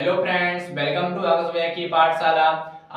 Hello friends, welcome to आकाश भैया की पाठशाला।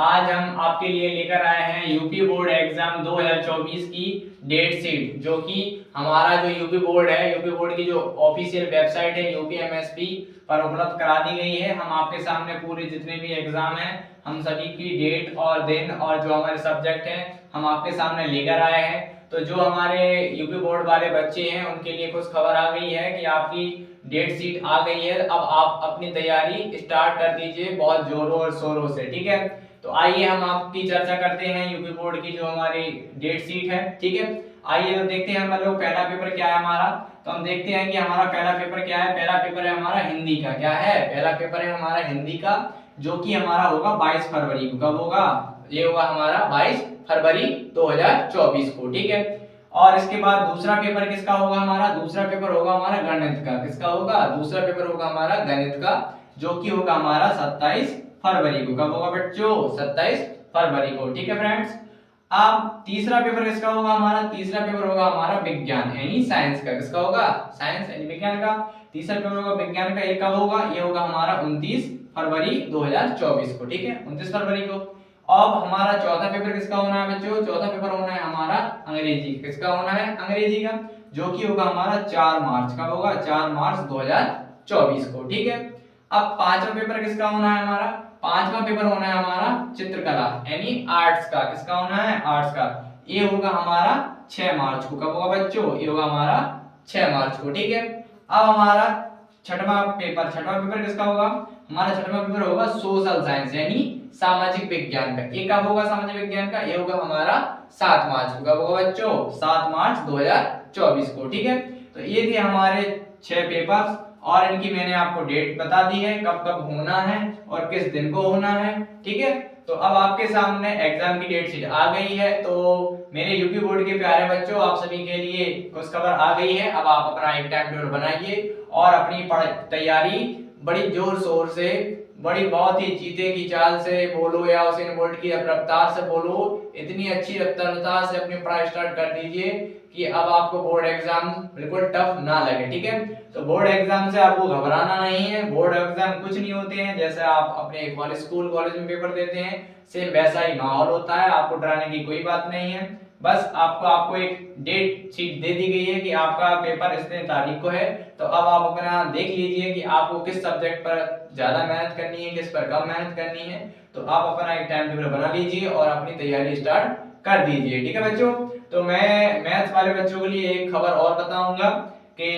आज हम आपके लिए लेकर आए हैं यूपी बोर्ड एग्जाम 2024 की डेट शीट, जो कि हमारा जो यूपी बोर्ड है, यूपी बोर्ड की जो ऑफिशियल वेबसाइट है यूपीएमएसपी पर उपलब्ध करा दी गई है। हम आपके सामने पूरे जितने भी एग्जाम हैं, हम सभी की डेट और दिन और जो हमारे सब्जेक्ट हैं, हम आपके सामने लेकर आए हैं। तो जो हमारे यूपी बोर्ड वाले बच्चे हैं, उनके लिए कुछ खबर आ गई है कि आपकी डेट शीट आ गई है। अब आप अपनी तैयारी स्टार्ट कर दीजिए बहुत जोरों और शोरों से, ठीक है। तो आइए हम आपकी चर्चा करते हैं यूपी बोर्ड की जो हमारी डेट शीट है, ठीक है। आइए तो देखते हैं हम लोग पहला पेपर क्या है हमारा। तो हम देखते हैं कि हमारा पहला पेपर क्या है। पहला पेपर है हमारा हिंदी का। क्या है? पहला पेपर है हमारा हिंदी का, जो कि हमारा होगा 22 फरवरी को। कब होगा? ये होगा हमारा 22 फरवरी 2024 को, ठीक है। और इसके बाद दूसरा पेपर किसका होगा हमारा? दूसरा पेपर होगा हमारा गणित का। किसका होगा? दूसरा पेपर होगा हमारा गणित का, जो कि होगा हमारा 27 फरवरी को। कब होगा बच्चों? 27 फरवरी को, ठीक है फ्रेंड्स। अब तीसरा पेपर किसका होगा हमारा? तीसरा पेपर होगा हमारा विज्ञान यानी साइंस का। किसका होगा? साइंस यानी विज्ञान का। तीसरा पेपर होगा विज्ञान का। ये कब होगा? ये होगा हमारा 29 फरवरी 2024 को, ठीक है, 29 फरवरी को। अब हमारा चौथा पेपर किसका होना है बच्चों? चौथा पेपर होना है हमारा अंग्रेजी। किसका होना है? अंग्रेजी का, जो कि होगा हमारा 4 मार्च। कब होगा? 4 मार्च 2024 को, ठीक है। अब पांचवा पेपर किसका होना है हमारा? पांचवा पेपर होना है हमारा चित्रकला यानी आर्ट्स का। किसका होना है? आर्ट्स का। ये होगा हमारा 6 मार्च को। कब होगा बच्चों? ये होगा हमारा 6 मार्च को, ठीक है। अब हमारा छठवां पेपर किसका होगा? हमारा छठवां पेपर होगा सोशल साइंस यानी सामाजिक विज्ञान का। ये कब होगा सामाजिक विज्ञान का? ये होगा हमारा 7 मार्च को। कब होगा बच्चों? 7 मार्च 2024 को, ठीक है। तो ये थे हमारे 6 पेपर्स और इनकी मैंने आपको डेट बता दी है, कब कब होना है और किस दिन को होना है, ठीक है। तो अब आपके सामने एग्जाम की डेट शीट आ गई है। तो मेरे यूपी बोर्ड के प्यारे बच्चों, आप सभी के लिए खुश खबर आ गई है। अब आप अपना एक टाइम टेबल बनाइए और अपनी तैयारी बड़ी जोर शोर से, बड़ी बहुत ही चीते की चाल से बोलो या उसेन बोल्ट की रफ्तार से बोलो, इतनी अच्छी रफ्तार से अपनी पढ़ाई स्टार्ट कर दीजिए कि अब आपको बोर्ड एग्जाम बिल्कुल टफ ना लगे, ठीक है। तो बोर्ड एग्जाम से आपको घबराना नहीं है। बोर्ड एग्जाम कुछ नहीं होते हैं, जैसे आप अपने कॉलेज में पेपर देते हैं, सेम वैसा ही माहौल होता है। आपको डराने की कोई बात नहीं है। बस आपको एक डेट शीट दे दी गई है कि आपका पेपर इतने तारीख को है। तो अब आप अपना देख लीजिए कि आपको किस सब्जेक्ट पर ज्यादा मेहनत करनी है, किस पर कम मेहनत करनी है। तो आप अपना एक टाइम टेबल बना लीजिए और अपनी तैयारी स्टार्ट कर दीजिए, ठीक है बच्चों। तो मैं मैथ्स वाले बच्चों के लिए एक खबर और बताऊंगा कि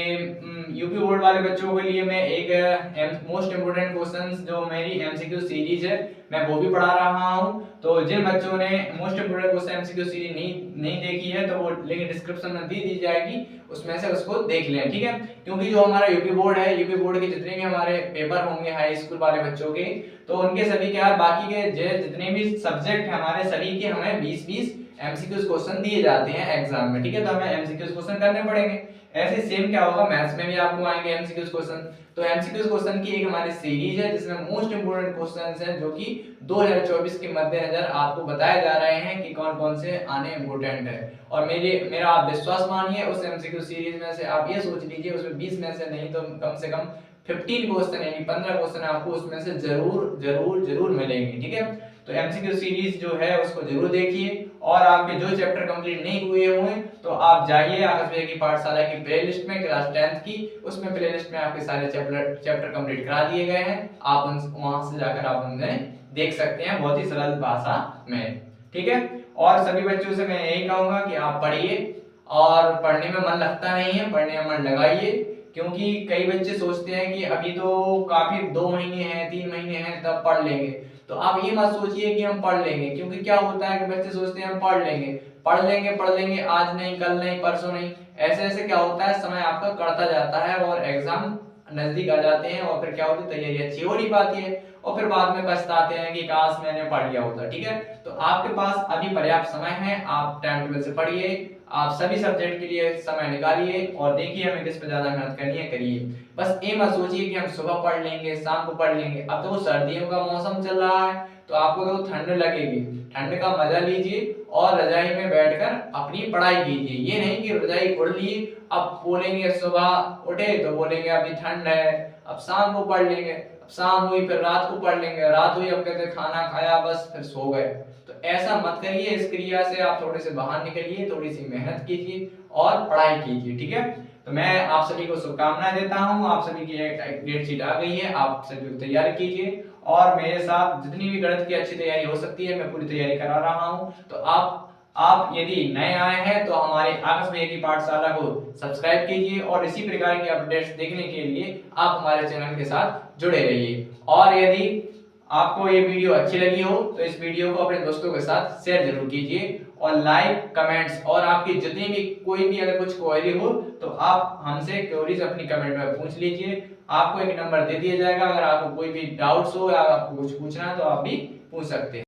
यूपी बोर्ड वाले बच्चों के लिए मैं एक मोस्ट इम्पोर्टेंट क्वेश्चंस जो मेरी एमसीक्यू सीरीज है, मैं वो भी पढ़ा रहा हूं। तो जिन बच्चों ने most important question MCQ series नहीं देखी है, तो वो लिंक डिस्क्रिप्शन में दी जाएगी, उसमें से उसको देख लें, ठीक है। क्योंकि जो हमारा यूपी बोर्ड है, यूपी बोर्ड के जितने भी हमारे पेपर होंगे हाई स्कूल वाले बच्चों के, तो उनके सभी के बाकी के जितने भी सब्जेक्ट है हमारे सभी के हमें 20-20 एमसीक्यूज क्वेश्चन दिए जाते हैं एग्जाम में, ठीक है। तो हमें एमसीक्यूज क्वेश्चन करने पड़ेंगे। ऐसे सेम क्या होगा मैथ्स में भी आपको आएंगे एमसीक्यूज क्वेश्चन। तो एमसीक्यूज क्वेश्चन की एक हमारी सीरीज है जिसमें मोस्ट इंपोर्टेंट क्वेश्चंस हैं, जो कि 2024 के मद्देनजर आपको बताए जा रहे हैं कि कौन कौन से आने इंपोर्टेंट है। और मेरा आप विश्वास मानिए, उस एमसीक्यू सीरीज में से आप ये सोच लीजिए उसमें 20 में से नहीं तो कम से कम 15 क्वेश्चन यानी 15 क्वेश्चन आपको उसमें से जरूर जरूर जरूर मिलेंगे, ठीक है। तो एमसीक्यू सीरीज जो है उसको जरूर देखिए। और आपके जो चैप्टर कंप्लीट नहीं हुए हों तो आप जाइए आकाश भैया की पाठशाला की प्लेलिस्ट में, क्लास 10th की, उसमें प्लेलिस्ट में आपके सारे चैप्टर कंप्लीट करा दिए गए हैं। आप वहां से जाकर आप उन्हें देख सकते हैं बहुत ही सरल भाषा में, ठीक है। और सभी बच्चों से मैं यही कहूंगा कि आप पढ़िए और पढ़ने में मन लगता नहीं है, पढ़ने में मन लगाइए। क्योंकि कई बच्चे सोचते हैं कि अभी तो काफी 2 महीने हैं, 3 महीने हैं, तब पढ़ लेंगे। तो आप ये मत सोचिए कि हम पढ़ लेंगे, क्योंकि क्या होता है कि बच्चे सोचते हैं हम पढ़ लेंगे आज नहीं, कल नहीं, परसों नहीं। ऐसे ऐसे क्या होता है, समय आपका कटता जाता है और एग्जाम नजदीक आ जाते हैं और फिर क्या होती है, तैयारी अच्छी हो नहीं पाती है और फिर बाद में पछताते हैं कि काश मैंने पढ़ लिया होता, ठीक है। तो आपके पास अभी पर्याप्त समय है, आप टाइम टेबल से पढ़िए, आप सभी सब्जेक्ट के लिए समय निकालिए और देखिए हमें किस पर ज्यादा मेहनत करनी है, करिए। बस ये मत सोचिए कि हम सुबह पढ़ लेंगे, शाम को पढ़ लेंगे। अब तो सर्दियों का मौसम चल रहा है, तो आपको तो ठंड लगेगी, ठंड का मजा लीजिए और रजाई में बैठकर अपनी पढ़ाई कीजिए। ये नहीं कि रजाई ओढ़ ली, अब बोलेंगे सुबह उठे तो बोलेंगे अभी ठंड है, अब शाम को पढ़ लेंगे। शाम हुई फिर रात को पढ़ लेंगे, रात हुई अब कहते खाना खाया बस फिर सो गए। तो ऐसा मत करिए, इस क्रिया से आप थोड़े से बाहर निकलिए, थोड़ी सी मेहनत कीजिए और पढ़ाई कीजिए, ठीक है। तो मैं आप सभी को शुभकामनाएं देता हूं, आप सभी की एक डेट शीट आ गई है, आप सभी तैयारी कीजिए और मेरे साथ जितनी भी गणित की अच्छी तैयारी हो सकती है मैं पूरी तैयारी करा रहा हूं। तो आप यदि नए आए हैं तो हमारे आकाश भैया की पाठशाला को सब्सक्राइब कीजिए और इसी प्रकार के अपडेट्स देखने के लिए आप हमारे चैनल के साथ जुड़े रहिए। और यदि आपको ये वीडियो अच्छी लगी हो तो इस वीडियो को अपने दोस्तों के साथ शेयर जरूर कीजिए और लाइक कमेंट्स और आपकी जितनी भी कोई भी अगर कुछ क्वेरी हो तो आप हमसे क्वेरीज अपनी कमेंट में पूछ लीजिए। आपको एक नंबर दे दिया जाएगा, अगर आपको कोई भी डाउट्स हो या आपको कुछ पूछना है तो आप भी पूछ सकते हैं।